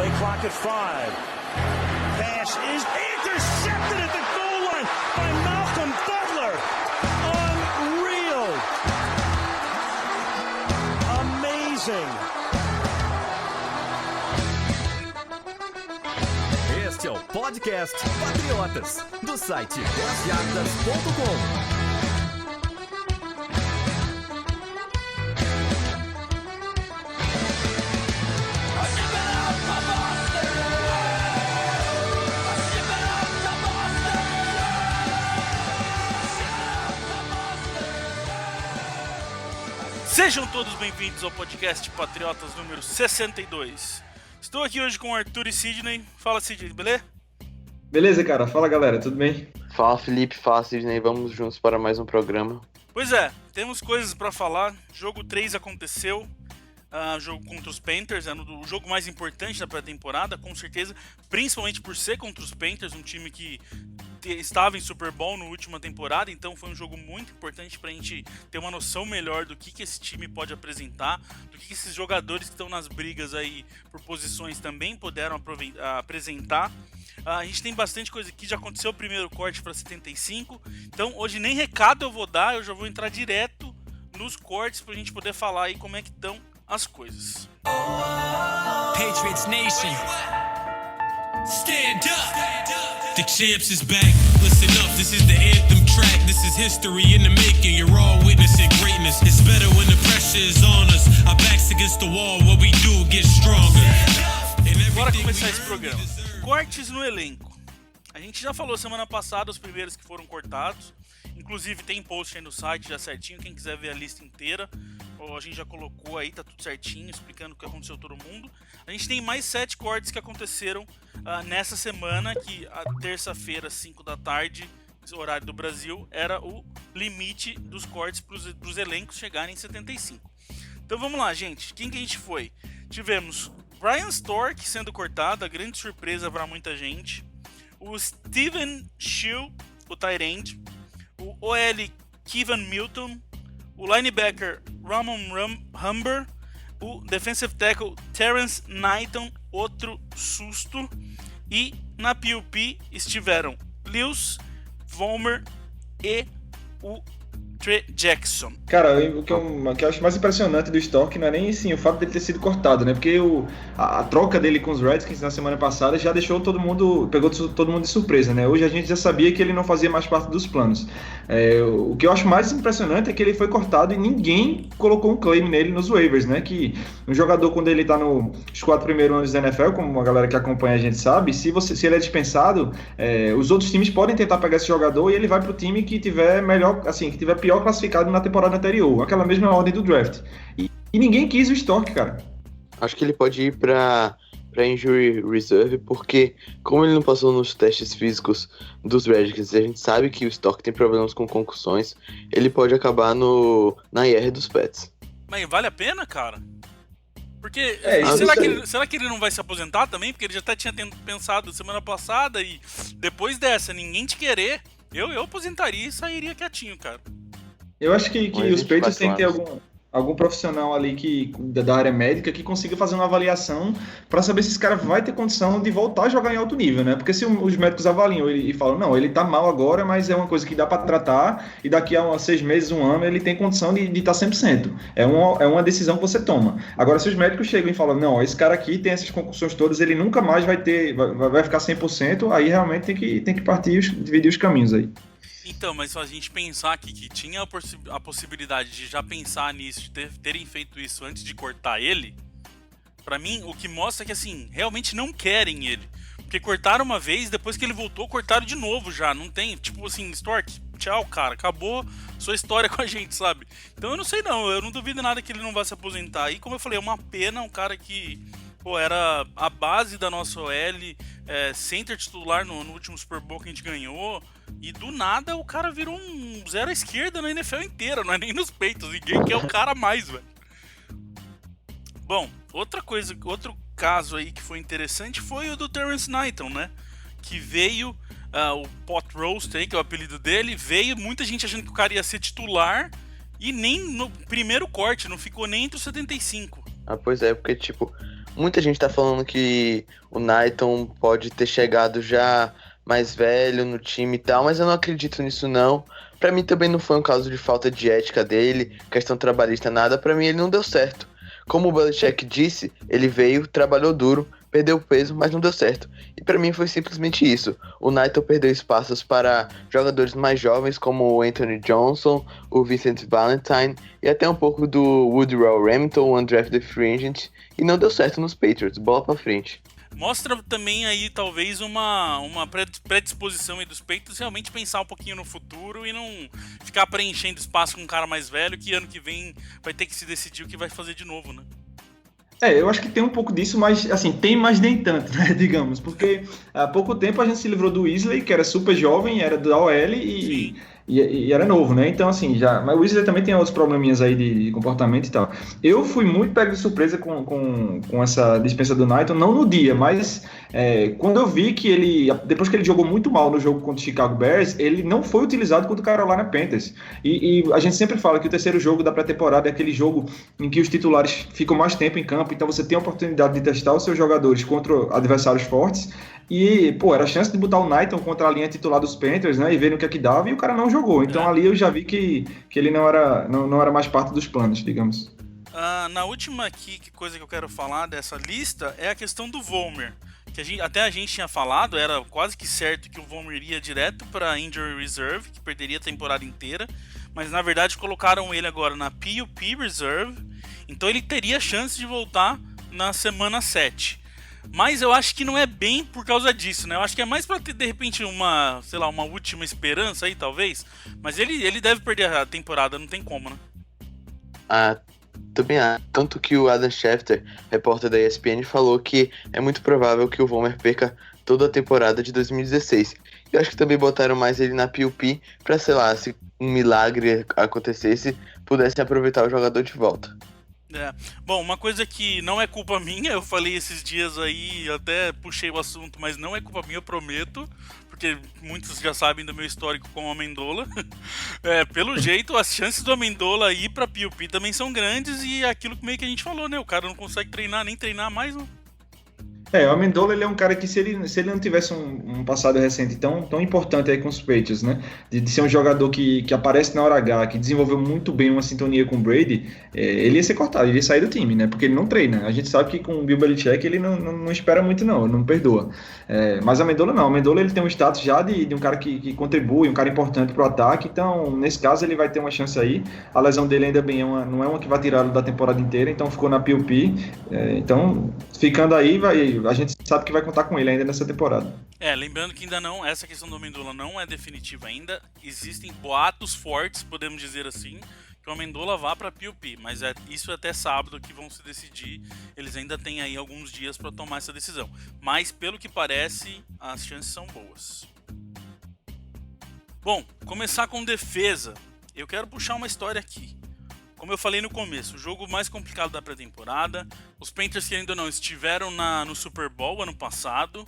Play clock at 5. Pass is intercepted at the goal line by Malcolm Butler. Unreal. Amazing. Este é o podcast Patriotas, do site 10yardas.com. Sejam todos bem-vindos ao podcast Patriotas número 62. Estou aqui hoje com o Arthur e Sidney. Fala, Sidney, beleza? Beleza, cara. Fala, galera. Tudo bem? Fala, Felipe. Fala, Sidney. Vamos juntos para mais um programa. Pois é, temos coisas para falar. Jogo 3 aconteceu. Jogo contra os Panthers, o jogo mais importante da pré-temporada, com certeza, principalmente por ser contra os Panthers, um time que estava em Super Bowl na última temporada, então foi um jogo muito importante para a gente ter uma noção melhor do que esse time pode apresentar, do que esses jogadores que estão nas brigas aí por posições também puderam apresentar. A gente tem bastante coisa aqui, já aconteceu o primeiro corte para 75, então hoje nem recado eu vou dar, eu já vou entrar direto nos cortes para a gente poder falar aí como é que estão as coisas. Patriots Nation, stand up. The champs is back. Listen up, this is the anthem track. This is history in the making. You're all witnessing greatness. It's better when the pressure is on us. Our backs against the wall. What we do gets stronger. Bora começar esse programa. Cortes no elenco. A gente já falou semana passada os primeiros que foram cortados. Inclusive tem post aí no site já certinho, quem quiser ver a lista inteira, a gente já colocou aí, tá tudo certinho, explicando o que aconteceu todo mundo. A gente tem mais 7 cortes que aconteceram nessa semana, que a terça-feira, 5 da tarde, horário do Brasil, era o limite dos cortes para os elencos chegarem em 75. Então vamos lá, gente, quem que a gente foi? Tivemos Brian Stork sendo cortado, a grande surpresa para muita gente, o Steven Shield, o tight end, o OL Kevin Milton, o linebacker Ramon Humber, o defensive tackle Terrence Knighton, outro susto, e na PUP estiveram Lewis, Vollmer e o Trey Jackson. Cara, o que eu acho mais impressionante do Stork não é nem assim, o fato dele ter sido cortado, né? Porque a troca dele com os Redskins na semana passada já deixou pegou todo mundo de surpresa, né? Hoje a gente já sabia que ele não fazia mais parte dos planos. O que eu acho mais impressionante é que ele foi cortado e ninguém colocou um claim nele nos waivers, né? Que um jogador, quando ele tá nos 4 primeiros anos da NFL, como a galera que acompanha a gente sabe, se ele é dispensado, os outros times podem tentar pegar esse jogador e ele vai pro time que tiver melhor, assim, que tiver pior classificado na temporada anterior, aquela mesma ordem do draft. E ninguém quis o Stork, cara. Acho que ele pode ir para injury reserve, porque como ele não passou nos testes físicos dos Redskins, a gente sabe que o Stork tem problemas com concussões, ele pode acabar na IR dos Pets. Mas vale a pena, cara? Porque será que ele não vai se aposentar também? Porque ele já até tinha pensado semana passada e depois dessa, ninguém te querer, eu aposentaria e sairia quietinho, cara. Eu acho que os Patriots têm que ter algum profissional ali da área médica que consiga fazer uma avaliação para saber se esse cara vai ter condição de voltar a jogar em alto nível, né? Porque se os médicos avaliam e falam, não, ele tá mal agora, mas é uma coisa que dá para tratar e daqui a 6 meses, 1 ano, ele tem condição de estar 100%. É uma decisão que você toma. Agora, se os médicos chegam e falam, não, esse cara aqui tem essas concussões todas, ele nunca mais vai ficar 100%, aí realmente tem que dividir os caminhos aí. Então, mas se a gente pensar que tinha a possibilidade de já pensar nisso, de terem feito isso antes de cortar ele, pra mim, o que mostra que, assim, realmente não querem ele. Porque cortaram uma vez, depois que ele voltou, cortaram de novo já. Não tem, tipo assim, Stork, tchau, cara, acabou sua história com a gente, sabe? Então eu não sei não, eu não duvido nada que ele não vá se aposentar. E como eu falei, é uma pena, um cara que... era a base da nossa OL, center titular no último Super Bowl que a gente ganhou, e do nada o cara virou um zero à esquerda na NFL inteira, não é nem nos peitos, ninguém quer o cara mais, velho. Bom, outro caso aí que foi interessante foi o do Terrence Knighton, né? Que veio, o Pot Roast aí, que é o apelido dele, veio muita gente achando que o cara ia ser titular, e nem no primeiro corte, não ficou nem entre os 75. Pois é, porque tipo... Muita gente tá falando que o Knighton pode ter chegado já mais velho no time e tal, mas eu não acredito nisso não. Pra mim também não foi um caso de falta de ética dele, questão trabalhista, nada. Pra mim ele não deu certo. Como o Belichick disse, ele veio, trabalhou duro, perdeu peso, mas não deu certo. E pra mim foi simplesmente isso. O Knighton perdeu espaços para jogadores mais jovens como o Anthony Johnson, o Vincent Valentine e até um pouco do Woodrow Remington, o undrafted free agent, e não deu certo nos Patriots. Bola pra frente. Mostra também aí, talvez, uma predisposição aí dos Patriots realmente pensar um pouquinho no futuro e não ficar preenchendo espaço com um cara mais velho que ano que vem vai ter que se decidir o que vai fazer de novo, né? Eu acho que tem um pouco disso, mas assim, tem, mas nem tanto, né, digamos, porque há pouco tempo a gente se livrou do Weasley, que era super jovem, era da OL e era novo, né, então assim, mas o Weasley também tem outros probleminhas aí de comportamento e tal. Eu fui muito pego de surpresa com essa dispensa do Knighton, não no dia, mas quando eu vi que depois que ele jogou muito mal no jogo contra o Chicago Bears, ele não foi utilizado contra o Carolina Panthers, e a gente sempre fala que o terceiro jogo da pré-temporada é aquele jogo em que os titulares ficam mais tempo em campo, então você tem a oportunidade de testar os seus jogadores contra adversários fortes, e, era a chance de botar o Knighton contra a linha titular dos Panthers, né, e ver no que é que dava, e o cara não jogou, então ali eu já vi que ele não era mais parte dos planos, digamos. Na última aqui, que coisa que eu quero falar dessa lista é a questão do Vollmer, que até a gente tinha falado, era quase que certo que o Vollmer iria direto para Injury Reserve, que perderia a temporada inteira, mas na verdade colocaram ele agora na PUP Reserve, então ele teria chance de voltar na semana 7. Mas eu acho que não é bem por causa disso, né? Eu acho que é mais pra ter, de repente, uma última esperança aí, talvez. Mas ele deve perder a temporada, não tem como, né? Também há. Tanto que o Adam Schefter, repórter da ESPN, falou que é muito provável que o Vollmer perca toda a temporada de 2016. Eu acho que também botaram mais ele na PUP pra, sei lá, se um milagre acontecesse, pudessem aproveitar o jogador de volta. Bom, uma coisa que não é culpa minha, eu falei esses dias aí, até puxei o assunto, mas não é culpa minha, eu prometo, porque muitos já sabem do meu histórico com o Amendola. Pelo jeito, as chances do Amendola ir pra PUP também são grandes, e é aquilo que meio que a gente falou, né? O cara não consegue nem treinar mais, não. O Amendola, ele é um cara que se ele não tivesse um passado recente tão importante aí com os Patriots, né, de ser um jogador que aparece na hora H, que desenvolveu muito bem uma sintonia com o Brady, ele ia ser cortado, ele ia sair do time, né, porque ele não treina. A gente sabe que com o Bill Belichick ele não espera muito não perdoa. Mas o Amendola não, o Amendola ele tem um status já de um cara que contribui, um cara importante pro ataque, então nesse caso ele vai ter uma chance aí. A lesão dele ainda bem não é uma que vai tirá-lo da temporada inteira, então ficou na PUP, então ficando aí, a gente sabe que vai contar com ele ainda nessa temporada. Lembrando que ainda não, essa questão do Amendola não é definitiva ainda, existem boatos fortes, podemos dizer assim, que o Amendola vá para PUP, mas isso até sábado que vão se decidir, eles ainda têm aí alguns dias para tomar essa decisão, mas pelo que parece, as chances são boas. Bom, começar com defesa, eu quero puxar uma história aqui. Como eu falei no começo, o jogo mais complicado da pré-temporada, os Panthers, querendo ou não, estiveram no Super Bowl ano passado,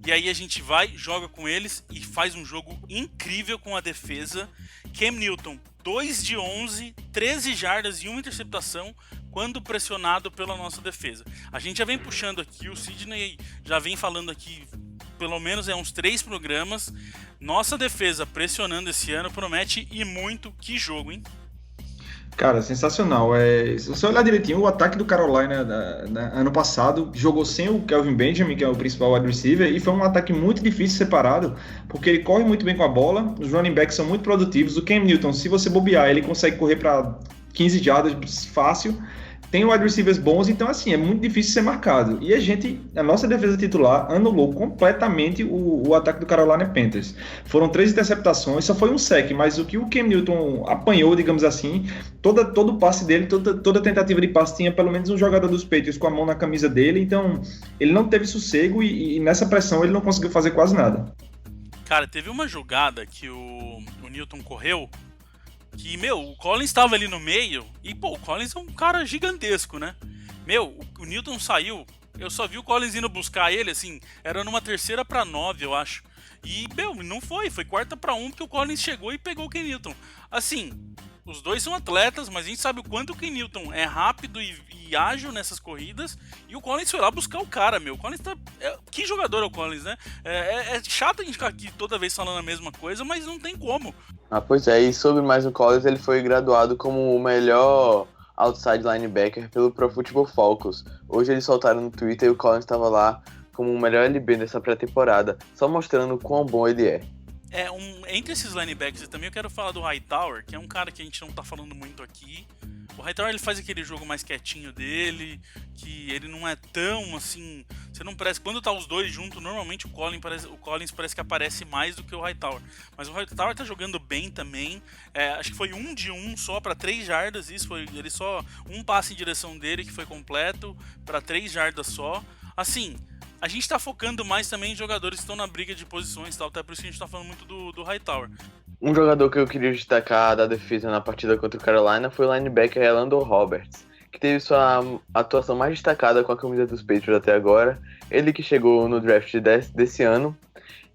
e aí a gente joga com eles e faz um jogo incrível com a defesa. Cam Newton, 2 de 11, 13 jardas e 1 interceptação quando pressionado pela nossa defesa. A gente já vem puxando aqui, o Sidney já vem falando aqui, pelo menos uns 3 programas, nossa defesa pressionando esse ano promete e muito. Que jogo, hein? Cara, sensacional. Se você olhar direitinho, o ataque do Carolina ano passado jogou sem o Kelvin Benjamin, que é o principal wide receiver, e foi um ataque muito difícil separado, porque ele corre muito bem com a bola, os running backs são muito produtivos. O Cam Newton, se você bobear, ele consegue correr para 15 jardas fácil. Tem wide receivers bons, então assim, é muito difícil ser marcado. E a nossa defesa titular anulou completamente o ataque do Carolina Panthers. Foram 3 interceptações, só foi um sec, mas o que o Cam Newton apanhou, digamos assim, todo passe dele, toda tentativa de passe tinha pelo menos um jogador dos Patriots com a mão na camisa dele, então ele não teve sossego e nessa pressão ele não conseguiu fazer quase nada. Cara, teve uma jogada que o Newton correu, que, o Collins estava ali no meio, e, o Collins é um cara gigantesco, né? O Newton saiu, eu só vi o Collins indo buscar ele, assim, era numa 3ª para 9, eu acho. E, não foi 4ª para 1, porque o Collins chegou e pegou o Ken Newton. Assim, Os dois são atletas, mas a gente sabe o quanto o Ken Newton é rápido e ágil nessas corridas. E o Collins foi lá buscar o cara, meu. O Collins tá... Que jogador é o Collins, né? É chato a gente ficar aqui toda vez falando a mesma coisa, mas não tem como. Pois é, e sobre mais o Collins, ele foi graduado como o melhor outside linebacker pelo Pro Football Focus. Hoje eles soltaram no Twitter e o Collins estava lá como o melhor LB dessa pré-temporada, só mostrando o quão bom ele é. Entre esses linebackers também eu quero falar do Hightower, que é um cara que a gente não tá falando muito aqui. O Hightower, ele faz aquele jogo mais quietinho dele, que ele não é tão assim... Você não parece... Quando tá os dois juntos, normalmente o Collins parece que aparece mais do que o Hightower. Mas o Hightower tá jogando bem também. Acho que foi 1 de 1 só para 3 jardas. Isso foi ele só um passe em direção dele que foi completo para 3 jardas só. Assim... A gente tá focando mais também em jogadores que estão na briga de posições e tal, até por isso que a gente tá falando muito do Hightower. Um jogador que eu queria destacar da defesa na partida contra o Carolina foi o linebacker Elandon Roberts, que teve sua atuação mais destacada com a camisa dos Patriots até agora. Ele que chegou no draft desse ano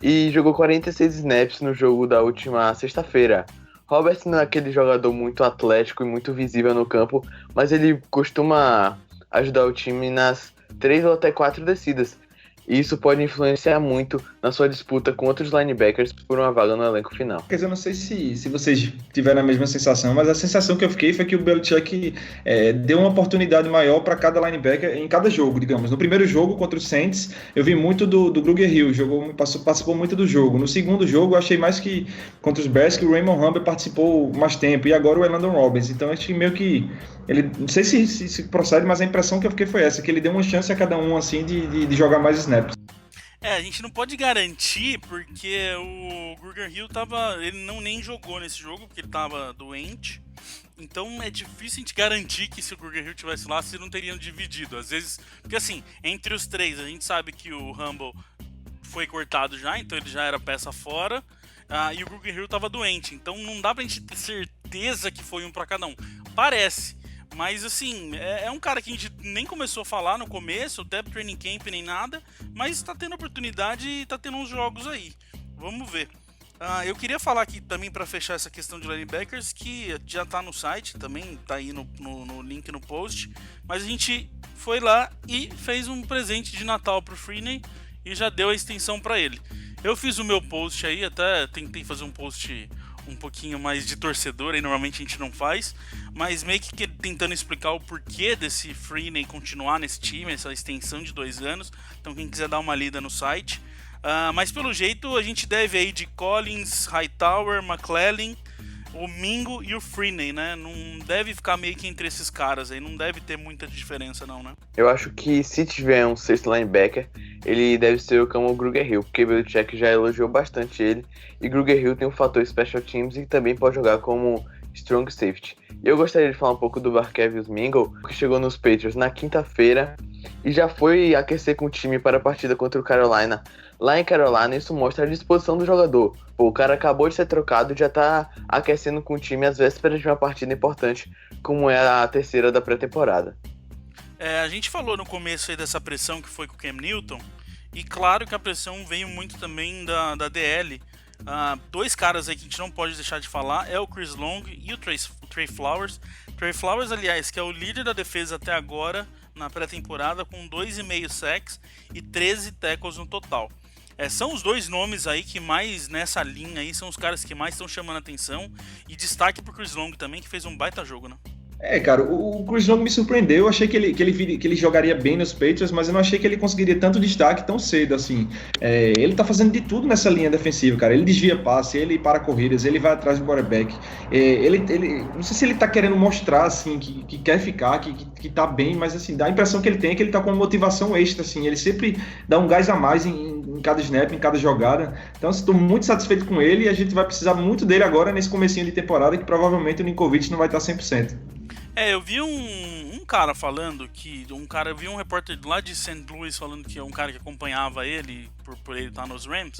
e jogou 46 snaps no jogo da última sexta-feira. Roberts não é aquele jogador muito atlético e muito visível no campo, mas ele costuma ajudar o time nas 3 ou até 4 descidas. E isso pode influenciar muito na sua disputa com outros linebackers por uma vaga no elenco final. Quer dizer, eu não sei se vocês tiveram a mesma sensação, mas a sensação que eu fiquei foi que o Belichick deu uma oportunidade maior para cada linebacker em cada jogo, digamos. No primeiro jogo contra o Saints, eu vi muito do Grugier Hill, participou muito do jogo. No segundo jogo, eu achei mais que contra os Bears que o Raymond Humbert participou mais tempo, e agora o Elandon Roberts. Então, eu achei meio que... não sei se procede, mas a impressão que eu fiquei foi essa, que ele deu uma chance a cada um assim de jogar mais snaps. A gente não pode garantir, porque o Grugier Hill ele nem jogou nesse jogo, porque ele tava doente. Então é difícil a gente garantir que se o Grugier Hill estivesse lá, se não teriam dividido. Às vezes, porque assim, entre os três, a gente sabe que o Humble foi cortado já, então ele já era peça fora. E o Grugier Hill tava doente, então não dá pra gente ter certeza que foi um pra cada um. Parece. Mas assim, é um cara que a gente nem começou a falar no começo, até training camp nem nada, mas tá tendo oportunidade e tá tendo uns jogos aí. Vamos ver. Eu queria falar aqui também para fechar essa questão de linebackers, que já tá no site, também tá aí no link no post, mas a gente foi lá e fez um presente de Natal pro Freeney e já deu a extensão para ele. Eu fiz o meu post aí, até tentei fazer um post um pouquinho mais de torcedor, aí normalmente a gente não faz, mas meio que tentando explicar o porquê desse Freeney continuar nesse time, essa extensão de 2 anos. Então quem quiser dar uma lida no site. Mas pelo jeito a gente deve aí de Collins, Hightower, McClellan, o Mingo e o Freeney, né? Não deve ficar meio que entre esses caras aí, não deve ter muita diferença não, né? Eu acho que se tiver um sexto linebacker, ele deve ser o Kamal Grugier-Hill, porque o Belichick já elogiou bastante ele, e Grugier-Hill tem um fator special teams e também pode jogar como strong safety. E eu gostaria de falar um pouco do Barkevious Mingo, que chegou nos Patriots na quinta-feira e já foi aquecer com o time para a partida contra o Carolina. Lá em Carolina, isso mostra a disposição do jogador. O cara acabou de ser trocado e já tá aquecendo com o time às vésperas de uma partida importante, como é a terceira da pré-temporada. A gente falou no começo aí dessa pressão que foi com o Cam Newton, e claro que a pressão veio muito também da DL. 2 caras aí que a gente não pode deixar de falar é o Chris Long e o Trey Flowers. Trey Flowers, aliás, que é o líder da defesa até agora na pré-temporada, com 2,5 sacks e 13 tackles no total. São os 2 nomes aí que mais nessa linha aí são os caras que mais estão chamando a atenção, e destaque pro Chris Long também, que fez um baita jogo, né? Cara, o Chris Long me surpreendeu. Eu achei que ele jogaria bem nos Patriots, mas eu não achei que ele conseguiria tanto destaque tão cedo, assim. Ele tá fazendo de tudo nessa linha defensiva, cara. Ele desvia passe, ele para corridas, ele vai atrás do quarterback. Ele não sei se ele tá querendo mostrar, assim, que quer ficar, que tá bem, mas, assim, dá a impressão que ele tem que ele tá com uma motivação extra, assim. Ele sempre dá um gás a mais em cada snap, em cada jogada. Então, estou muito satisfeito com ele, e a gente vai precisar muito dele agora nesse comecinho de temporada, que provavelmente o Ninkovich não vai estar 100%. Eu vi um cara falando que... Eu vi um repórter lá de St. Louis falando que é um cara que acompanhava ele, por ele estar nos Rams.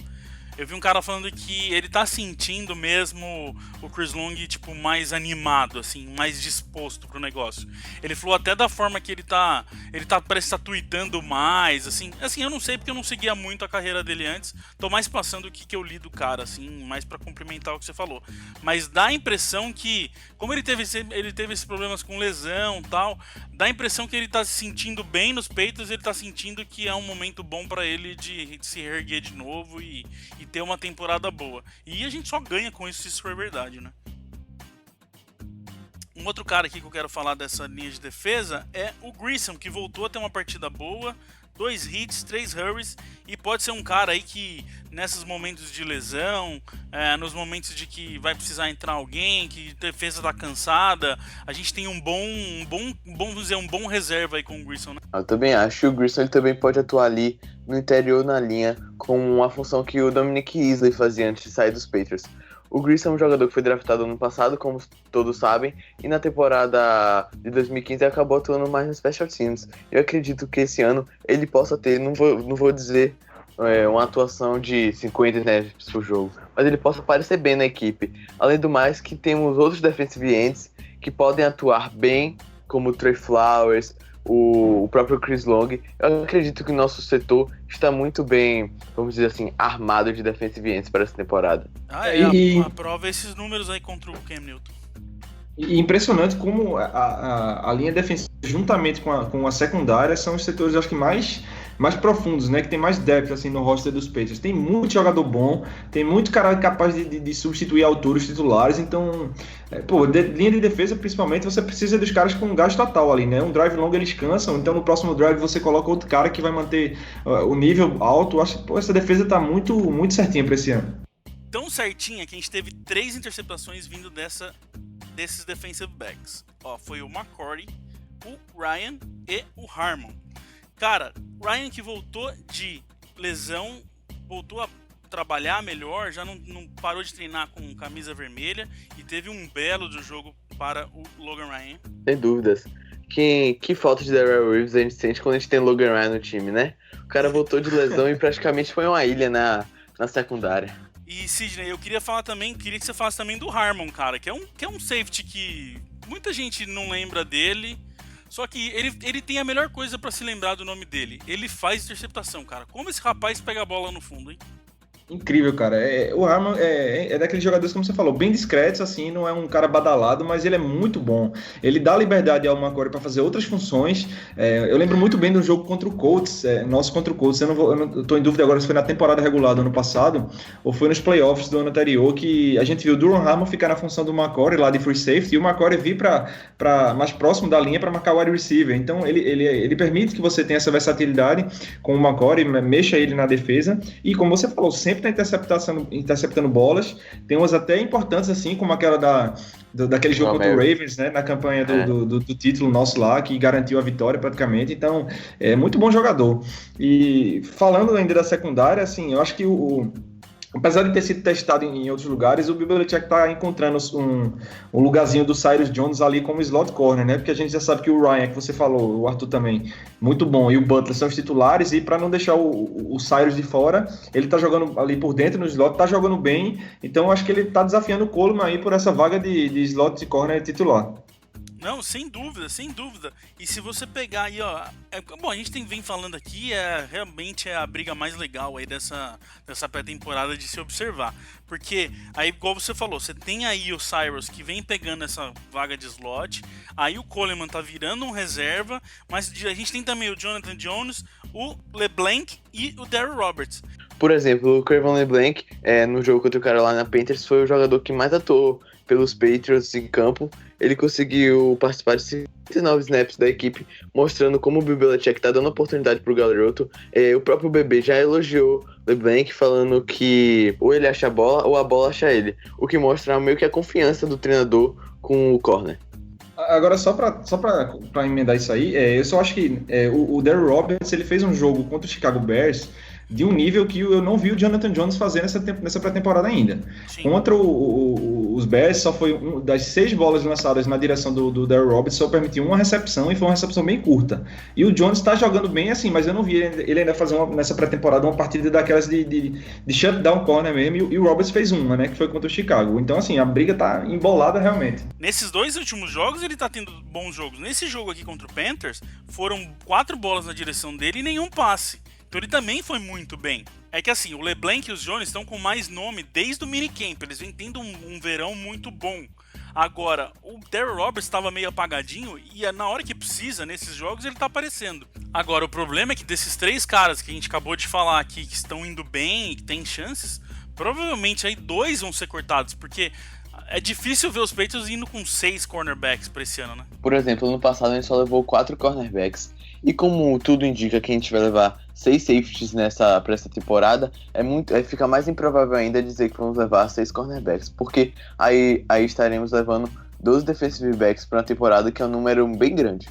Eu vi um cara falando que ele tá sentindo mesmo o Chris Long, tipo, mais animado, assim, mais disposto pro negócio. Ele falou até da forma que ele parece estar tweetando mais, assim, eu não sei porque eu não seguia muito a carreira dele antes, tô mais passando o que eu li do cara, assim, mais pra complementar o que você falou. Mas dá a impressão que, como ele teve esses problemas com lesão e tal, dá a impressão que ele tá se sentindo bem nos peitos, ele tá sentindo que é um momento bom pra ele de se reerguer de novo e ter uma temporada boa. E a gente só ganha com isso, se isso for verdade, né? Um outro cara aqui que eu quero falar dessa linha de defesa é o Grissom, que voltou a ter uma partida boa, 2 hits, 3 hurries, e pode ser um cara aí que nesses momentos de lesão, nos momentos de que vai precisar entrar alguém, que a defesa tá cansada, a gente tem um bom reserva aí com o Grissom, né? Eu também acho que o Grissom ele também pode atuar ali no interior na linha com uma função que o Dominic Easley fazia antes de sair dos Patriots. O Grissom é um jogador que foi draftado ano passado, como todos sabem, e na temporada de 2015 acabou atuando mais no Special Teams. Eu acredito que esse ano ele possa ter, não vou dizer uma atuação de 50 snaps por jogo, mas ele possa aparecer bem na equipe. Além do mais, que temos outros defensive ends que podem atuar bem, como o Trey Flowers, o próprio Chris Long. Eu acredito que o nosso setor está muito bem, vamos dizer assim, armado de defensive ends para essa temporada. A prova é esses números aí contra o Cam Newton. E impressionante como a linha defensiva, juntamente com a secundária, são os setores, acho que mais profundos, né? Que tem mais depth assim, no roster dos Patriots. Tem muito jogador bom, tem muito cara capaz de substituir a altura os titulares. Então, linha de defesa, principalmente, você precisa dos caras com gás total ali, né? Um drive longo eles cansam, então no próximo drive você coloca outro cara que vai manter o nível alto. Eu acho que essa defesa tá muito, muito certinha para esse ano. Tão certinha que a gente teve 3 interceptações vindo desses defensive backs. Foi o McCourty, o Ryan e o Harmon. Cara, Ryan que voltou de lesão, voltou a trabalhar melhor, já não parou de treinar com camisa vermelha e teve um belo do jogo para o Logan Ryan. Sem dúvidas. Que falta de Darrell Reeves a gente sente quando a gente tem Logan Ryan no time, né? O cara voltou de lesão e praticamente foi uma ilha na secundária. E Sidney, eu queria que você falasse também do Harmon, cara, que é um safety que muita gente não lembra dele, só que ele tem a melhor coisa pra se lembrar do nome dele. Ele faz interceptação, cara. Como esse rapaz pega a bola no fundo, hein? Incrível, cara. O Harmon é daqueles jogadores, como você falou, bem discretos, assim, não é um cara badalado, mas ele é muito bom. Ele dá liberdade ao McCourty para fazer outras funções. Eu lembro muito bem do jogo contra o Colts, nosso contra o Colts. Eu tô em dúvida agora se foi na temporada regular do ano passado ou foi nos playoffs do ano anterior, que a gente viu o Duron Harmon ficar na função do McCourty lá de free safety e o McCourty vir para mais próximo da linha para marcar o wide receiver. Então ele permite que você tenha essa versatilidade com o McCourty, mexa ele na defesa e, como você falou, sempre tá interceptando bolas. Tem umas até importantes, assim, como aquela daquele jogo contra o Ravens, né, na campanha do título nosso lá, que garantiu a vitória praticamente. Então, é muito bom jogador. E falando ainda da secundária, assim, eu acho que apesar de ter sido testado em outros lugares, o Bill Belichick está encontrando um lugarzinho do Cyrus Jones ali como slot corner, né? Porque a gente já sabe que o Ryan, que você falou, o Arthur também, muito bom, e o Butler são os titulares, e para não deixar o Cyrus de fora, ele tá jogando ali por dentro no slot, tá jogando bem, então acho que ele tá desafiando o Coleman aí por essa vaga de slot de corner titular. Não, sem dúvida, sem dúvida. E se você pegar aí, bom, a gente vem falando aqui, realmente é a briga mais legal aí dessa pré-temporada de se observar. Porque, aí, igual você falou, você tem aí o Cyrus que vem pegando essa vaga de slot, aí o Coleman tá virando um reserva, mas a gente tem também o Jonathan Jones, o LeBlanc e o Darryl Roberts. Por exemplo, o Craven LeBlanc, no jogo contra o Carolina Panthers, foi o jogador que mais atuou pelos Patriots em campo. Ele conseguiu participar de 59 snaps da equipe, mostrando como o Bill Belichick está dando oportunidade para o garoto. O próprio bebê já elogiou LeBlanc, falando que ou ele acha a bola ou a bola acha ele, o que mostra meio que a confiança do treinador com o corner. Agora, só pra emendar isso aí, eu só acho que o Darryl Roberts, ele fez um jogo contra o Chicago Bears de um nível que eu não vi o Jonathan Jones fazer nessa pré-temporada ainda. Sim. Contra o os Bears só foi das 6 bolas lançadas na direção do Darryl Roberts, só permitiu uma recepção e foi uma recepção bem curta. E o Jones está jogando bem assim, mas eu não vi ele ainda fazer nessa pré-temporada uma partida daquelas de shutdown corner mesmo, e o Roberts fez uma, né, que foi contra o Chicago. Então assim, a briga tá embolada realmente. Nesses 2 últimos jogos ele tá tendo bons jogos. Nesse jogo aqui contra o Panthers, foram 4 bolas na direção dele e nenhum passe. Então ele também foi muito bem. É que assim, o LeBlanc e os Jones estão com mais nome desde o minicamp. Eles vêm tendo um verão muito bom. Agora, o Darryl Roberts estava meio apagadinho e na hora que precisa, nesses jogos, ele tá aparecendo. Agora, o problema é que desses 3 caras que a gente acabou de falar aqui, que estão indo bem e que têm chances, provavelmente aí 2 vão ser cortados, porque é difícil ver os Patriots indo com 6 cornerbacks pra esse ano, né? Por exemplo, ano passado a gente só levou 4 cornerbacks. E como tudo indica que a gente vai levar 6 safeties pra essa temporada, fica mais improvável ainda dizer que vamos levar 6 cornerbacks. Porque aí estaremos levando 12 defensive backs para uma temporada que é um número bem grande.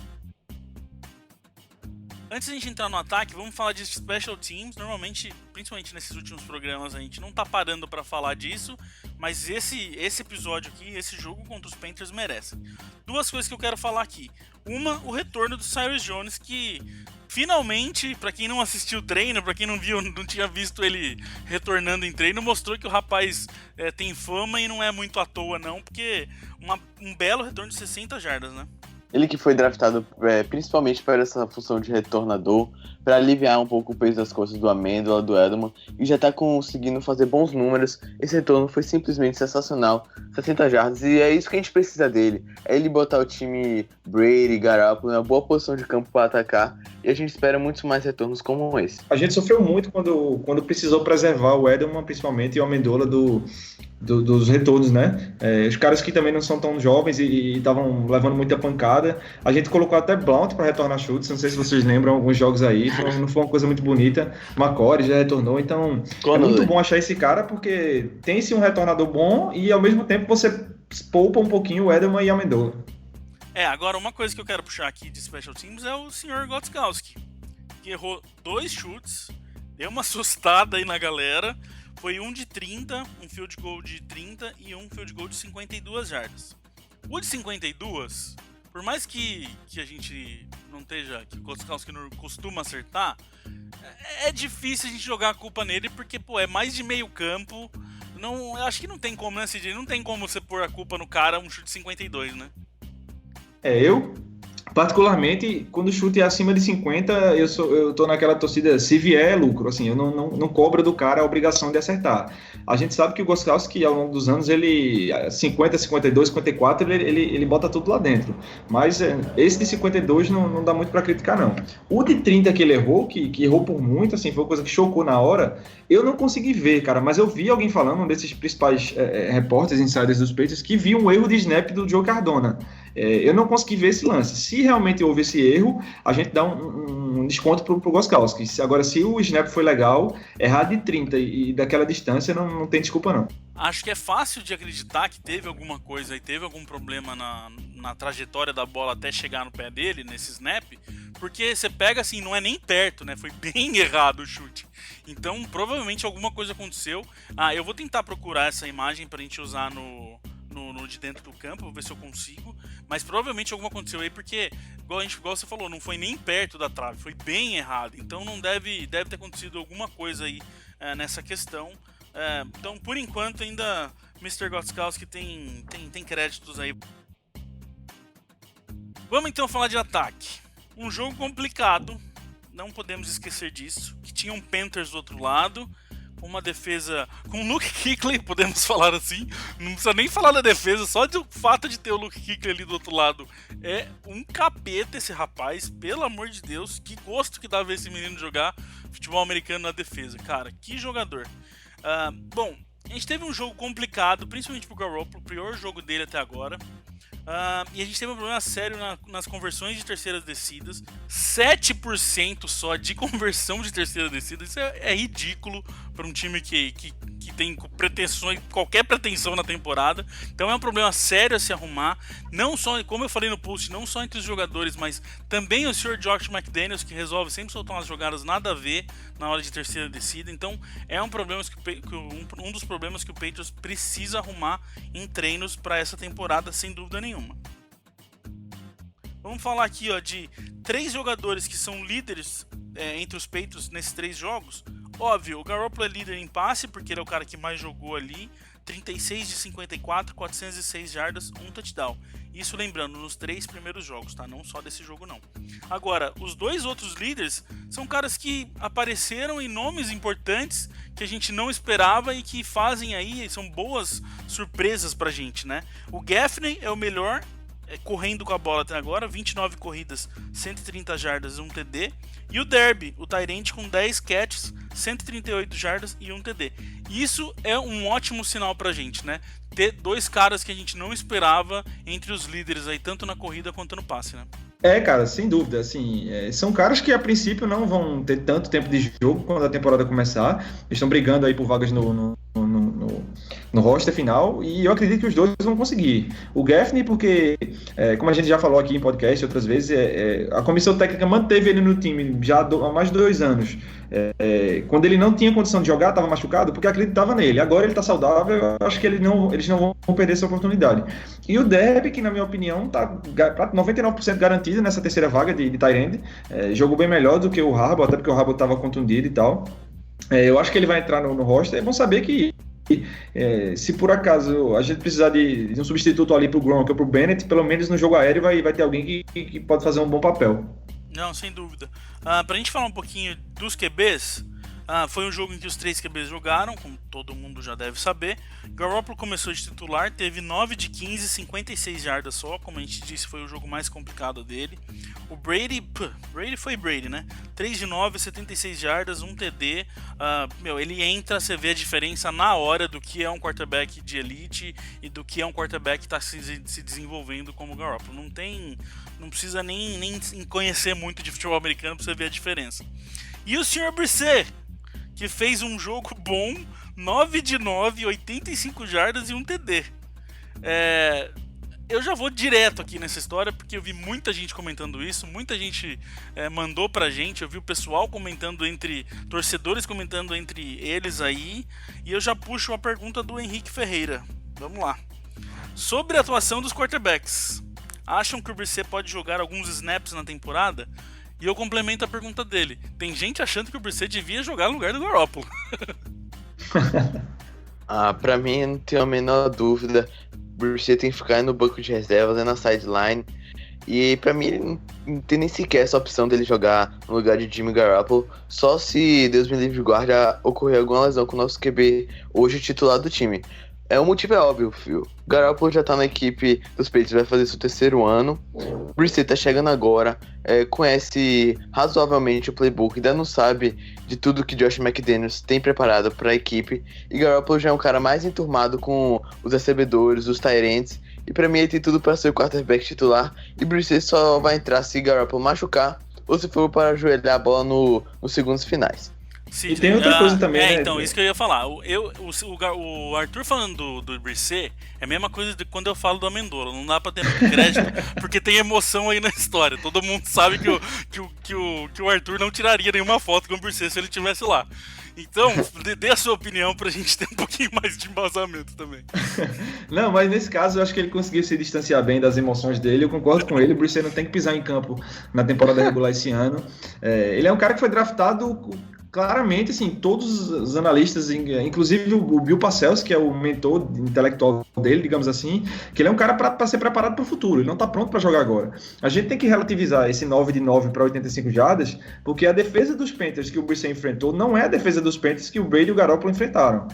Antes de a gente entrar no ataque, vamos falar de special teams. Normalmente, principalmente nesses últimos programas, a gente não tá parando para falar disso, mas esse episódio aqui, esse jogo contra os Panthers merece. 2 coisas que eu quero falar aqui. Uma, o retorno do Cyrus Jones, que finalmente, para quem não assistiu o treino, para quem não tinha visto ele retornando em treino, mostrou que o rapaz tem fama e não é muito à toa não, porque um belo retorno de 60 jardas, né? Ele que foi draftado principalmente para essa função de retornador, para aliviar um pouco o peso das costas do Amendola, do Edelman, e já está conseguindo fazer bons números. Esse retorno foi simplesmente sensacional, 60 jardas, e é isso que a gente precisa dele. É ele botar o time Brady, Garoppolo, em uma boa posição de campo para atacar, e a gente espera muitos mais retornos como esse. A gente sofreu muito quando precisou preservar o Edelman, principalmente, e o Amendola dos retornos, né? Os caras que também não são tão jovens e estavam levando muita pancada. A gente colocou até Blount para retornar chutes, não sei se vocês lembram alguns jogos aí, não foi uma coisa muito bonita. McCory já retornou, então é muito bom achar esse cara, porque tem-se um retornador bom e ao mesmo tempo você poupa um pouquinho o Edelman e a Amendola. Agora uma coisa que eu quero puxar aqui de Special Teams é o Sr. Gostkowski, que errou 2 chutes, deu uma assustada aí na galera. Foi um de 30, um field goal de 30 e um field goal de 52 jardas. O de 52, por mais que a gente não esteja, que o Gostkowski não costuma acertar, é difícil a gente jogar a culpa nele, porque é mais de meio campo. Não, acho que não tem como, né, CJ? Não tem como você pôr a culpa no cara, um chute de 52, né? Eu particularmente, quando o chute é acima de 50, eu tô naquela torcida, se vier é lucro, assim, eu não cobro do cara a obrigação de acertar. A gente sabe que o Gostkowski, ao longo dos anos, ele 50, 52, 54, ele bota tudo lá dentro. Mas esse de 52 não dá muito para criticar, não. O de 30 que ele errou, que errou por muito, assim, foi uma coisa que chocou na hora, eu não consegui ver, cara, mas eu vi alguém falando, um desses principais repórteres, insiders dos Patriots, que viu um erro de snap do Joe Cardona. Eu não consegui ver esse lance. Se realmente houve esse erro, a gente dá um desconto pro Gostkowski. Agora, se o snap foi legal, errar de 30 e daquela distância, não tem desculpa, não. Acho que é fácil de acreditar que teve alguma coisa e teve algum problema na trajetória da bola até chegar no pé dele, nesse snap, porque você pega assim, não é nem perto, né? Foi bem errado o chute. Então, provavelmente alguma coisa aconteceu. Eu vou tentar procurar essa imagem pra gente usar no de dentro do campo, vou ver se eu consigo, mas provavelmente alguma aconteceu aí, porque igual você falou, não foi nem perto da trave, foi bem errado, então não deve ter acontecido alguma coisa aí nessa questão. Então, por enquanto, ainda Mr. Gostkowski tem créditos aí. Vamos então falar de ataque. Um jogo complicado, não podemos esquecer disso, que tinha um Panthers do outro lado, uma defesa com o Luke Kuechly, podemos falar assim, não precisa nem falar da defesa, só do fato de ter o Luke Kuechly ali do outro lado, é um capeta esse rapaz, pelo amor de Deus, que gosto que dá ver esse menino jogar futebol americano na defesa, cara, que jogador. Bom, a gente teve um jogo complicado, principalmente pro Garoppolo, o pior jogo dele até agora. E a gente teve um problema sério nas conversões de terceiras descidas. 7% só de conversão de terceira descida. Isso é ridículo para um time que que tem qualquer pretensão na temporada. Então é um problema sério a se arrumar. Não só, como eu falei no post, não só entre os jogadores, mas também o Sr. Josh McDaniels, que resolve sempre soltar umas jogadas nada a ver na hora de terceira descida. Então é um dos problemas que o Patriots precisa arrumar em treinos para essa temporada, sem dúvida nenhuma. Vamos falar aqui, ó, de 3 jogadores que são líderes entre os Patriots nesses 3 jogos. Óbvio, o Garoppolo é líder em passe, porque ele é o cara que mais jogou ali. 36 de 54, 406 jardas, 1 touchdown. Isso lembrando, nos 3 primeiros jogos, tá? Não só desse jogo, não. Agora, os 2 outros líderes são caras que apareceram em nomes importantes que a gente não esperava e que fazem aí, são boas surpresas pra gente, né? O Gaffney é o melhor correndo com a bola até agora, 29 corridas, 130 jardas e 1 TD. E o Derby, o tight end, com 10 catches, 138 jardas e 1 TD. Isso é um ótimo sinal pra gente, né? Ter 2 caras que a gente não esperava entre os líderes aí, tanto na corrida quanto no passe, né? Cara, sem dúvida, assim, são caras que a princípio não vão ter tanto tempo de jogo quando a temporada começar. Eles estão brigando aí por vagas no roster final, e eu acredito que os 2 vão conseguir. O Gaffney, porque, como a gente já falou aqui em podcast outras vezes, a comissão técnica manteve ele no time já há mais de 2 anos. Quando ele não tinha condição de jogar, estava machucado, porque acreditava nele. Agora ele está saudável, eu acho que eles não vão perder essa oportunidade. E o Derby, que na minha opinião está 99% garantido nessa terceira vaga de tight end, jogou bem melhor do que o Harbaugh, até porque o Harbaugh estava contundido e tal. Eu acho que ele vai entrar no roster. É bom saber que se por acaso a gente precisar de um substituto ali pro Gronk ou pro Bennett, pelo menos no jogo aéreo vai ter alguém que pode fazer um bom papel. Não, sem dúvida. Pra gente falar um pouquinho dos QBs, foi um jogo em que os 3 QBs jogaram, como todo mundo já deve saber. Garoppolo começou de titular, teve 9 de 15, 56 jardas só, como a gente disse, foi o jogo mais complicado dele. O Brady foi Brady, né? 3 de 9, 76 jardas, 1 TD. Ele entra, você vê a diferença na hora do que é um quarterback de elite e do que é um quarterback que está se desenvolvendo como o Garoppolo. Não precisa nem conhecer muito de futebol americano para você ver a diferença. E o Sr. Brissett, que fez um jogo bom, 9 de 9, 85 jardas e 1 TD. Eu já vou direto aqui nessa história, porque eu vi muita gente comentando isso, muita gente mandou pra gente, eu vi o pessoal comentando torcedores comentando entre eles aí, e eu já puxo a pergunta do Henrique Ferreira. Vamos lá. Sobre a atuação dos quarterbacks, acham que o Brissett pode jogar alguns snaps na temporada? E eu complemento a pergunta dele. Tem gente achando que o Brissett devia jogar no lugar do Garoppolo. Pra mim, não tenho a menor dúvida. O Brissett tem que ficar no banco de reservas, na sideline. E pra mim, não tem nem sequer essa opção dele jogar no lugar de Jimmy Garoppolo. Só se, Deus me livre de guarda, ocorrer alguma lesão com o nosso QB, hoje titular do time. O motivo é óbvio, Phil. Garoppolo já tá na equipe dos Patriots, vai fazer seu 3º ano. O Brissett tá chegando agora, conhece razoavelmente o playbook, ainda não sabe de tudo que Josh McDaniels tem preparado pra equipe. E Garoppolo já é um cara mais enturmado com os recebedores, os tight ends. E pra mim ele tem tudo pra ser o quarterback titular. E Brissett só vai entrar se Garoppolo machucar ou se for para ajoelhar a bola nos segundos finais. Sim, e tem outra coisa também, né? Então, isso que eu ia falar. O Arthur falando do Brissett é a mesma coisa de quando eu falo do Amendola. Não dá pra ter crédito, porque tem emoção aí na história. Todo mundo sabe que o Arthur não tiraria nenhuma foto com o Brissett se ele estivesse lá. Então, dê a sua opinião pra gente ter um pouquinho mais de embasamento também. Não, mas nesse caso eu acho que ele conseguiu se distanciar bem das emoções dele. Eu concordo com ele, o Brissett não tem que pisar em campo na temporada regular esse ano. Ele é um cara que foi draftado claramente, assim, todos os analistas, inclusive o Bill Parcells, que é o mentor intelectual dele, digamos assim, que ele é um cara para ser preparado para o futuro, ele não está pronto para jogar agora. A gente tem que relativizar esse 9 de 9 para 85 jardas, porque a defesa dos Panthers que o Brissett enfrentou não é a defesa dos Panthers que o Brady e o Garoppolo enfrentaram.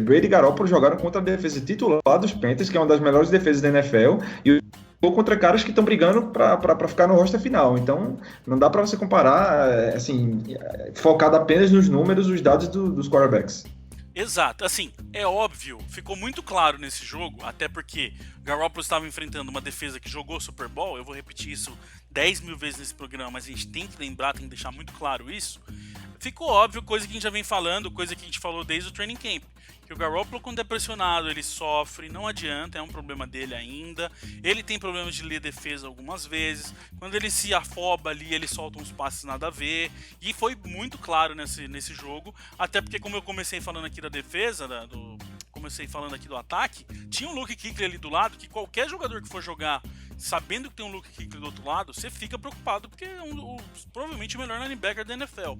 Brady e Garoppolo jogaram contra a defesa titular dos Panthers, que é uma das melhores defesas da NFL, e ou contra caras que estão brigando para ficar no roster final. Então, não dá para você comparar, assim, focado apenas nos números, os dados dos quarterbacks. Exato, assim, é óbvio, ficou muito claro nesse jogo, até porque Garoppolo estava enfrentando uma defesa que jogou Super Bowl, eu vou repetir isso 10 mil vezes nesse programa, mas a gente tem que lembrar, tem que deixar muito claro isso. Ficou óbvio, coisa que a gente já vem falando, coisa que a gente falou desde o training camp, que o Garoppolo, quando é pressionado, ele sofre, não adianta, é um problema dele ainda. Ele tem problemas de ler defesa algumas vezes, quando ele se afoba ali, ele solta uns passes nada a ver, e foi muito claro nesse jogo, até porque, como eu comecei falando aqui da defesa, comecei falando aqui do ataque, tinha um Luke Kuechly ali do lado, que qualquer jogador que for jogar sabendo que tem um Luke Kuechly do outro lado, você fica preocupado, porque é provavelmente o melhor linebacker da NFL.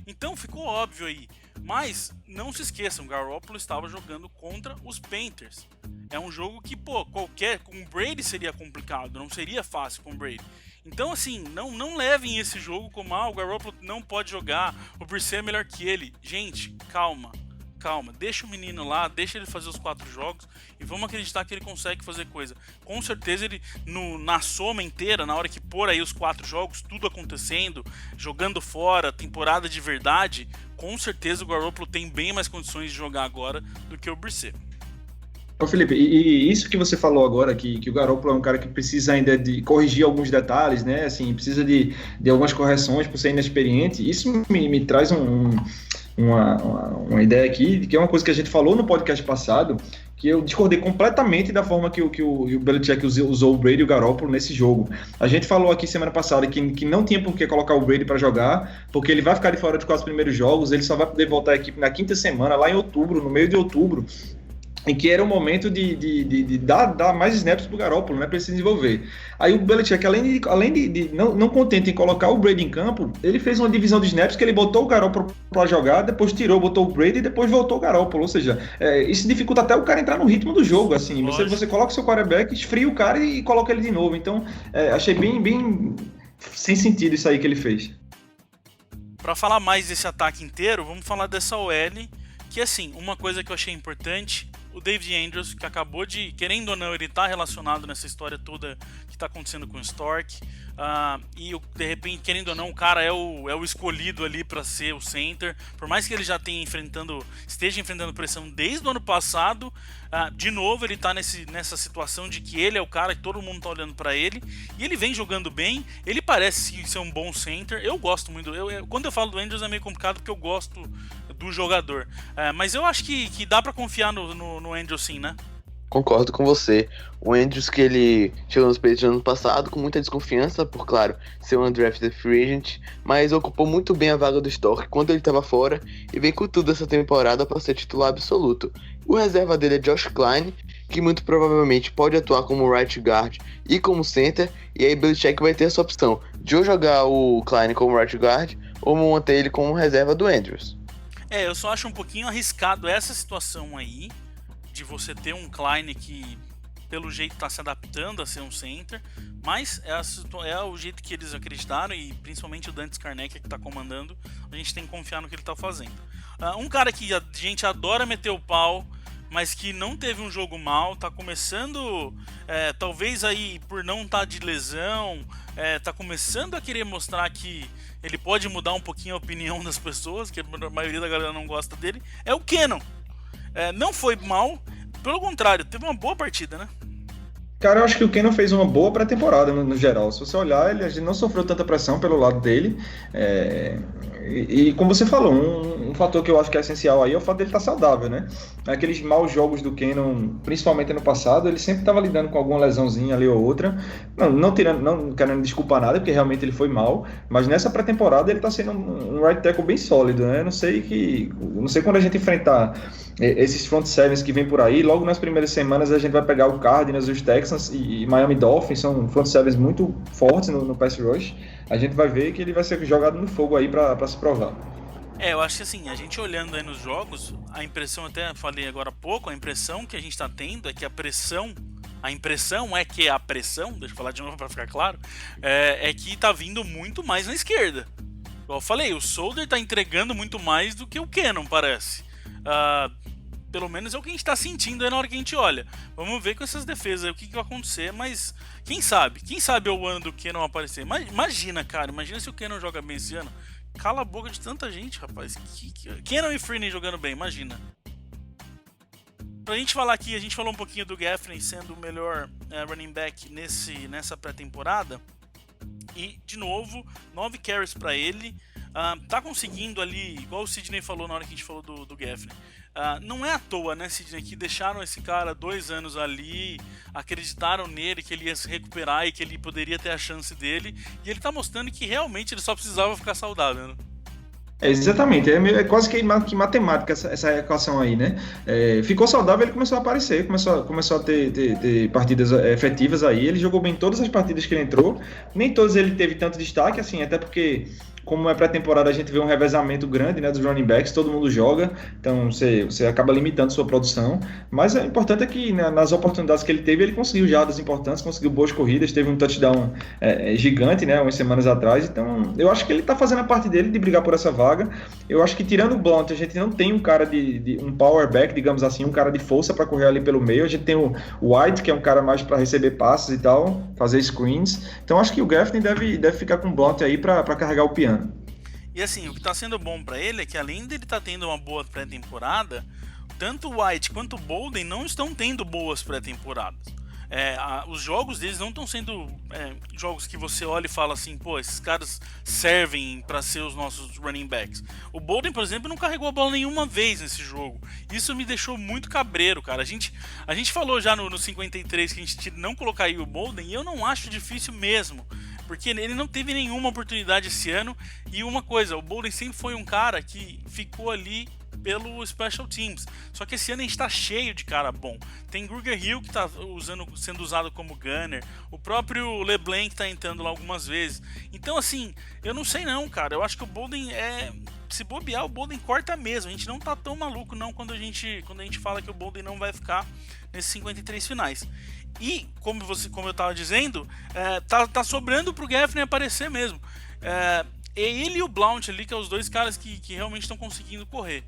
Então ficou óbvio aí. Mas não se esqueçam, o Garoppolo estava jogando contra os Panthers. É um jogo que, com o Brady seria complicado, não seria fácil com o Brady. Então, assim, não levem esse jogo como, o Garoppolo não pode jogar, o Brissett é melhor que ele. Gente, calma, deixa o menino lá, deixa ele fazer os 4 jogos e vamos acreditar que ele consegue fazer coisa. Com certeza ele, na soma inteira, na hora que pôr aí os 4 jogos, tudo acontecendo, jogando fora, temporada de verdade, com certeza o Garoppolo tem bem mais condições de jogar agora do que o Brissett. Ô Felipe, e isso que você falou agora, que o Garoppolo é um cara que precisa ainda de corrigir alguns detalhes, né, assim, precisa de algumas correções por ser inexperiente, isso me traz uma ideia aqui, que é uma coisa que a gente falou no podcast passado, que eu discordei completamente da forma que o Belichick usou o Brady e o Garoppolo nesse jogo. A gente falou aqui semana passada que não tinha por que colocar o Brady para jogar, porque ele vai ficar de fora dos 4 primeiros jogos, ele só vai poder voltar à equipe na 5ª semana, lá em outubro, no meio de outubro, em que era o momento de dar mais snaps pro Garoppolo, né, para ele se desenvolver. Aí o Belichick, além de não contente em colocar o Brady em campo, ele fez uma divisão de snaps que ele botou o Garoppolo para jogar, depois tirou, botou o Brady e depois voltou o Garoppolo. Ou seja, isso dificulta até o cara entrar no ritmo do jogo. Assim, você coloca o seu quarterback, esfria o cara e coloca ele de novo. Então, achei bem sem sentido isso aí que ele fez. Para falar mais desse ataque inteiro, vamos falar dessa OL, que assim, uma coisa que eu achei importante, o David Andrews, que acabou de, querendo ou não, ele tá relacionado nessa história toda que tá acontecendo com o Stork, e de repente, querendo ou não, o cara é o escolhido ali para ser o center, por mais que ele já esteja enfrentando pressão desde o ano passado, de novo ele tá nessa situação de que ele é o cara que todo mundo tá olhando para ele, e ele vem jogando bem, ele parece ser um bom center, eu gosto muito, quando eu falo do Andrews é meio complicado porque eu gosto do jogador, mas eu acho que dá para confiar no Andrews sim, né? Concordo com você. O Andrews, que ele chegou nos Patriots no ano passado com muita desconfiança, por, claro, ser um undrafted free agent, mas ocupou muito bem a vaga do Stork quando ele estava fora e vem com tudo essa temporada para ser titular absoluto. O reserva dele é Josh Kline, que muito provavelmente pode atuar como right guard e como center, e aí Belichick vai ter essa opção de ou jogar o Kline como right guard ou manter ele como reserva do Andrews. Eu só acho um pouquinho arriscado essa situação aí, de você ter um Kline que, pelo jeito, está se adaptando a ser um center, mas é o jeito que eles acreditaram, e principalmente o Dantes Karnek que está comandando, a gente tem que confiar no que ele está fazendo. Um cara que a gente adora meter o pau, mas que não teve um jogo mal, tá começando, talvez aí por não estar de lesão, tá começando a querer mostrar que ele pode mudar um pouquinho a opinião das pessoas, que a maioria da galera não gosta dele, é o Cannon. Não foi mal, pelo contrário, teve uma boa partida, né? Cara, eu acho que o Cannon fez uma boa pré-temporada no geral. Se você olhar, a gente não sofreu tanta pressão pelo lado dele. E como você falou, um fator que eu acho que é essencial aí é o fato dele estar saudável, né? Aqueles maus jogos do Cannon, principalmente ano passado, ele sempre estava lidando com alguma lesãozinha ali ou outra. Não querendo desculpar nada, porque realmente ele foi mal, mas nessa pré-temporada ele está sendo um right tackle bem sólido, né? Não sei quando a gente enfrentar esses front sevens que vem por aí, logo nas primeiras semanas a gente vai pegar o Cardinals, os Texans e Miami Dolphins, são front sevens muito fortes no pass rush. A gente vai ver que ele vai ser jogado no fogo aí para se provar. Eu acho que assim, a gente olhando aí nos jogos, a impressão, até falei agora há pouco, a impressão que a gente tá tendo é que a pressão, deixa eu falar de novo para ficar claro, é que tá vindo muito mais na esquerda. Igual eu falei, o Solder tá entregando muito mais do que o Cannon, parece. Pelo menos é o que a gente tá sentindo aí na hora que a gente olha. Vamos ver com essas defesas aí o que vai acontecer, mas quem sabe é o ano do Cannon aparecer. Imagina, cara, se o Cannon joga bem esse ano. Cala a boca de tanta gente, rapaz. Cannon e Freeney jogando bem, imagina. Pra gente falar aqui, a gente falou um pouquinho do Gaffney sendo o melhor running back nessa pré-temporada. E, de novo, 9 carries para ele. Tá conseguindo ali, igual o Sidney falou na hora que a gente falou do Gaffney. Não é à toa, né, Sidney, que deixaram esse cara 2 anos ali, acreditaram nele, que ele ia se recuperar e que ele poderia ter a chance dele. E ele tá mostrando que realmente ele só precisava ficar saudável, né? Exatamente, é quase que matemática essa equação aí, né? Ficou saudável, ele começou a aparecer, começou a ter partidas efetivas aí, ele jogou bem todas as partidas que ele entrou, nem todas ele teve tanto destaque, assim, até porque, como é pré-temporada, a gente vê um revezamento grande, né, dos running backs, todo mundo joga, então você acaba limitando sua produção, mas o importante é que, né, nas oportunidades que ele teve, ele conseguiu jardas importantes, conseguiu boas corridas, teve um touchdown gigante, né, umas semanas atrás, então eu acho que ele tá fazendo a parte dele de brigar por essa vaga. Eu acho que tirando o Blount, a gente não tem um cara um power back, digamos assim, um cara de força para correr ali pelo meio, a gente tem o White, que é um cara mais para receber passes e tal, fazer screens, então acho que o Gaffney deve ficar com o Blount aí para carregar o piano. E assim, o que tá sendo bom pra ele é que além dele tá tendo uma boa pré-temporada, tanto o White quanto o Bolden não estão tendo boas pré-temporadas. Os jogos deles não estão sendo jogos que você olha e fala assim, pô, esses caras servem pra ser os nossos running backs. O Bolden, por exemplo, não carregou a bola nenhuma vez nesse jogo. Isso me deixou muito cabreiro, cara. A gente falou já no 53 que a gente não colocaria o Bolden, e eu não acho difícil mesmo, porque ele não teve nenhuma oportunidade esse ano. E uma coisa, o Bolden sempre foi um cara que ficou ali pelo Special Teams, só que esse ano a gente tá cheio de cara bom. Tem Gruger Hill que tá sendo usado como gunner, o próprio LeBlanc tá entrando lá algumas vezes. Então assim, eu não sei não, cara, eu acho que o Bolden se bobear, o Bolden corta mesmo. A gente não tá tão maluco não quando a gente fala que o Bolden não vai ficar nesses 53 finais. E, como eu tava dizendo, tá sobrando pro Gaffney aparecer mesmo. Ele e o Blount ali, que é os dois caras que realmente estão conseguindo correr.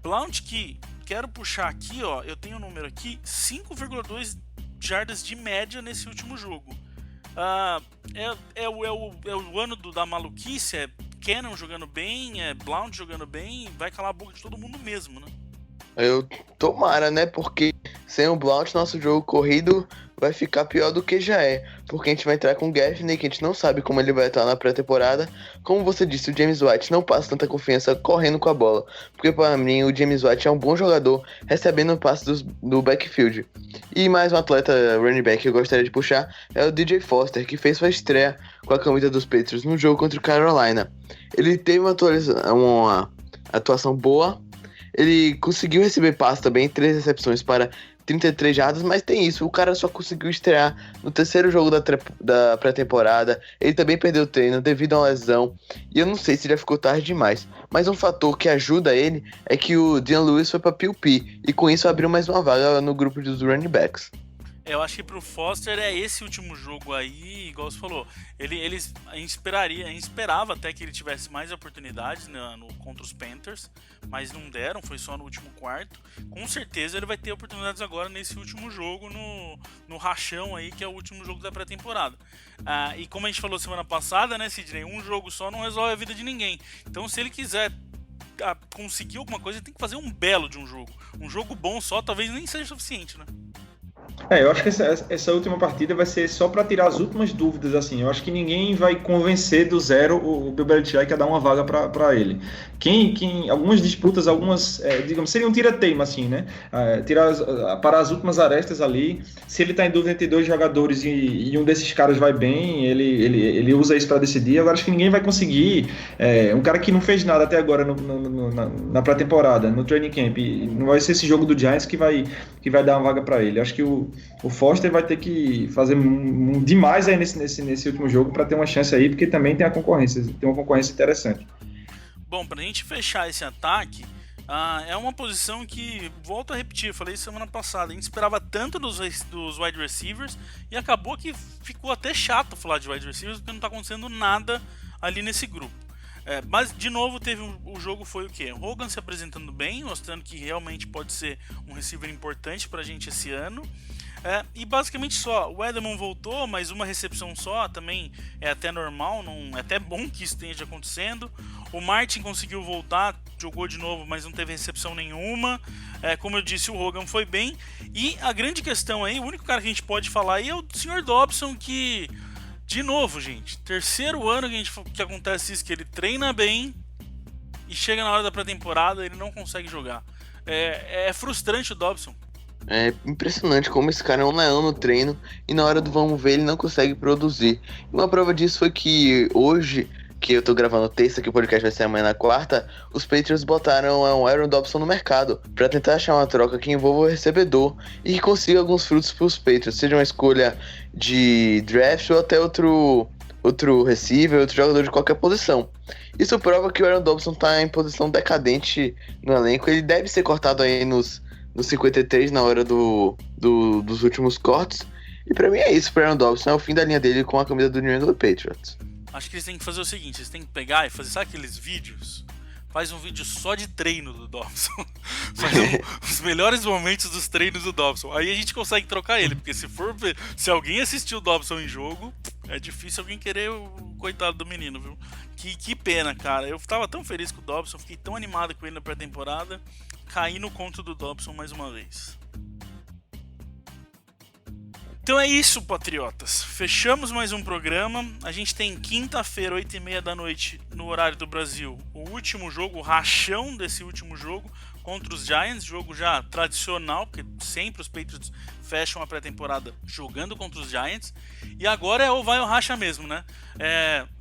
Blount, que quero puxar aqui, ó, eu tenho o número aqui, 5,2 jardas de média nesse último jogo. É o ano da maluquice, é Cannon jogando bem, é Blount jogando bem, vai calar a boca de todo mundo mesmo, né? Tomara, né? Porque sem o Blount, nosso jogo corrido vai ficar pior do que já é. Porque a gente vai entrar com o Gaffney, que a gente não sabe como ele vai estar na pré-temporada. Como você disse, o James White não passa tanta confiança correndo com a bola. Porque para mim, o James White é um bom jogador recebendo passes do backfield. E mais um atleta running back que eu gostaria de puxar é o DJ Foster, que fez sua estreia com a camisa dos Patriots no jogo contra o Carolina. Ele teve uma atuação boa. Ele conseguiu receber passe também, 3 recepções para 33 jardas, mas tem isso, o cara só conseguiu estrear no terceiro jogo da pré-temporada. Ele também perdeu o treino devido a uma lesão, e eu não sei se já ficou tarde demais, mas um fator que ajuda ele é que o Dion Lewis foi para PUP, e com isso abriu mais uma vaga no grupo dos running backs. Eu acho que pro Foster esse último jogo aí, igual você falou, a gente esperava até que ele tivesse mais oportunidades, né, contra os Panthers, mas não deram, foi só no último quarto. Com certeza ele vai ter oportunidades agora nesse último jogo, no rachão aí, que é o último jogo da pré-temporada. E como a gente falou semana passada, né, Sidney, um jogo só não resolve a vida de ninguém. Então se ele quiser conseguir alguma coisa, ele tem que fazer um belo de um jogo. Um jogo bom só talvez nem seja suficiente, né? Eu acho que essa última partida vai ser só para tirar as últimas dúvidas, assim. Eu acho que ninguém vai convencer do zero o Bill Belichick a dar uma vaga para ele. Algumas disputas, digamos, seria um tira-teima, assim, né? Para as últimas arestas ali. Se ele tá em dúvida entre 2 jogadores e um desses caras vai bem, ele usa isso para decidir. Agora acho que ninguém vai conseguir. Um cara que não fez nada até agora na pré-temporada, no training camp, não vai ser esse jogo do Giants que vai dar uma vaga para ele. Acho que o Foster vai ter que fazer demais aí nesse último jogo para ter uma chance aí, porque também tem uma concorrência interessante. Bom, pra gente fechar esse ataque, é uma posição que, volto a repetir, eu falei semana passada, a gente esperava tanto dos wide receivers e acabou que ficou até chato falar de wide receivers porque não tá acontecendo nada ali nesse grupo. Mas de novo o jogo foi o quê? Hogan se apresentando bem, mostrando que realmente pode ser um receiver importante pra gente esse ano. E basicamente só, o Edelman voltou, mas uma recepção só também é até normal, é até bom que isso esteja acontecendo. O Martin conseguiu voltar, jogou de novo, mas não teve recepção nenhuma. Como eu disse, o Hogan foi bem. E a grande questão aí, o único cara que a gente pode falar aí é o Sr. Dobson, que De novo, gente, terceiro ano que acontece isso, que ele treina bem e chega na hora da pré-temporada ele não consegue jogar. É frustrante o Dobson. É impressionante como esse cara é um leão no treino e na hora do vamos ver ele não consegue produzir. E uma prova disso foi que hoje, que eu tô gravando terça, que o podcast vai ser amanhã na quarta, os Patriots botaram o Aaron Dobson no mercado pra tentar achar uma troca que envolva o recebedor e que consiga alguns frutos pros Patriots, seja uma escolha de draft ou até outro receiver, outro jogador de qualquer posição. Isso prova que o Aaron Dobson tá em posição decadente no elenco. Ele deve ser cortado aí nos 53 na hora dos últimos cortes. E pra mim é isso, pro Aaron Dobson. É o fim da linha dele com a camisa do New England Patriots. Acho que eles têm que fazer o seguinte, eles têm que pegar e fazer, sabe aqueles vídeos? Faz um vídeo só de treino do Dobson. Faz os melhores momentos dos treinos do Dobson. Aí a gente consegue trocar ele, porque se alguém assistiu o Dobson em jogo, é difícil alguém querer o coitado do menino, viu? Que pena, cara. Eu tava tão feliz com o Dobson, fiquei tão animado com ele na pré-temporada, caí no conto do Dobson mais uma vez. Então é isso, patriotas. Fechamos mais um programa. A gente tem quinta-feira, 8h30 da noite, no horário do Brasil, o último jogo, o rachão desse último jogo contra os Giants. Jogo já tradicional, porque sempre os Patriots fecham a pré-temporada jogando contra os Giants. E agora ou vai ou racha mesmo, né?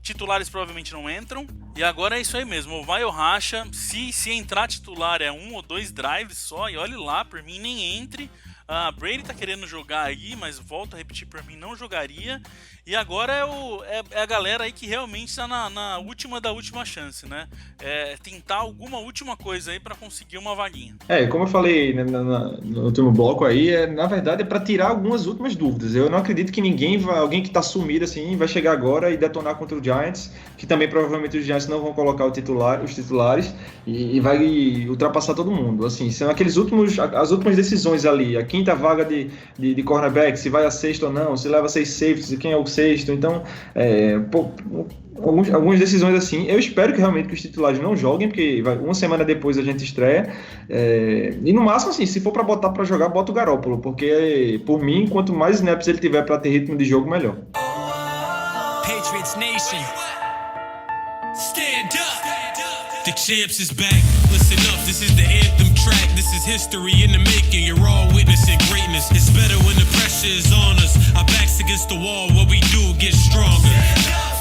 Titulares provavelmente não entram. E agora é isso aí mesmo, ou vai ou racha. Se entrar titular é 1 ou 2 drives só. E olhe lá, por mim nem entre. Brady tá querendo jogar aí, mas volto a repetir, por mim não jogaria. E agora é a galera aí que realmente tá na última da última chance, né? Tentar alguma última coisa aí pra conseguir uma vaguinha. Como eu falei no último bloco aí, na verdade é pra tirar algumas últimas dúvidas. Eu não acredito que alguém que tá sumido assim, vai chegar agora e detonar contra o Giants, que também provavelmente os Giants não vão colocar os titulares e vai ultrapassar todo mundo. Assim, são as últimas decisões ali, a quinta vaga de cornerback, se vai a sexta ou não, se leva 6 safeties e quem é o sexto. Então, algumas decisões assim. Eu espero que realmente os titulares não joguem, porque uma semana depois a gente estreia. E no máximo, assim, se for para botar para jogar, bota o Garoppolo, porque por mim, quanto mais snaps ele tiver para ter ritmo de jogo, melhor. Patriots Nation, stand up. The champs is back. Listen up, this is the anthem track. This is history in the making. You're all witnessing greatness. It's better when the pressure is on us. Our backs against the wall. What we do gets stronger.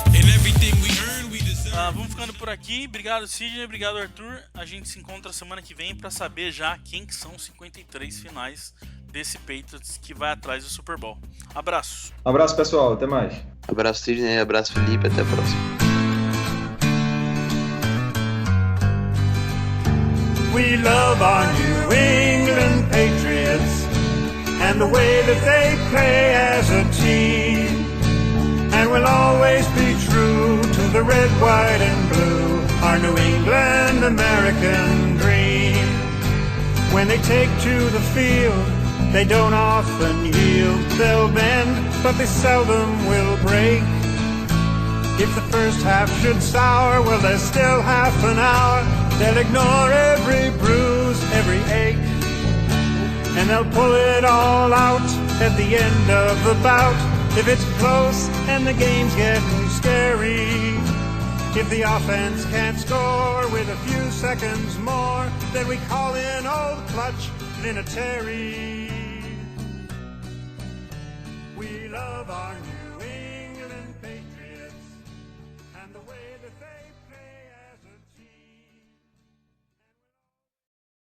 And everything we earn, we deserve. Vamos ficando por aqui. Obrigado, Sidney. Obrigado, Arthur. A gente se encontra semana que vem para saber já quem que são os 53 finais desse Patriots que vai atrás do Super Bowl. Abraço. Abraço, pessoal. Até mais. Abraço, Sidney. Abraço, Felipe. Até a próxima. We love our New England Patriots and the way that they play as a team. And we'll always be true to the red, white, and blue, our New England American dream. When they take to the field, they don't often yield. They'll bend, but they seldom will break. If the first half should sour, well, there's still half an hour. They'll ignore every bruise, every ache, and they'll pull it all out at the end of the bout. If it's close and the game's getting scary, if the offense can't score with a few seconds more, then we call in old clutch Vinatieri. We love our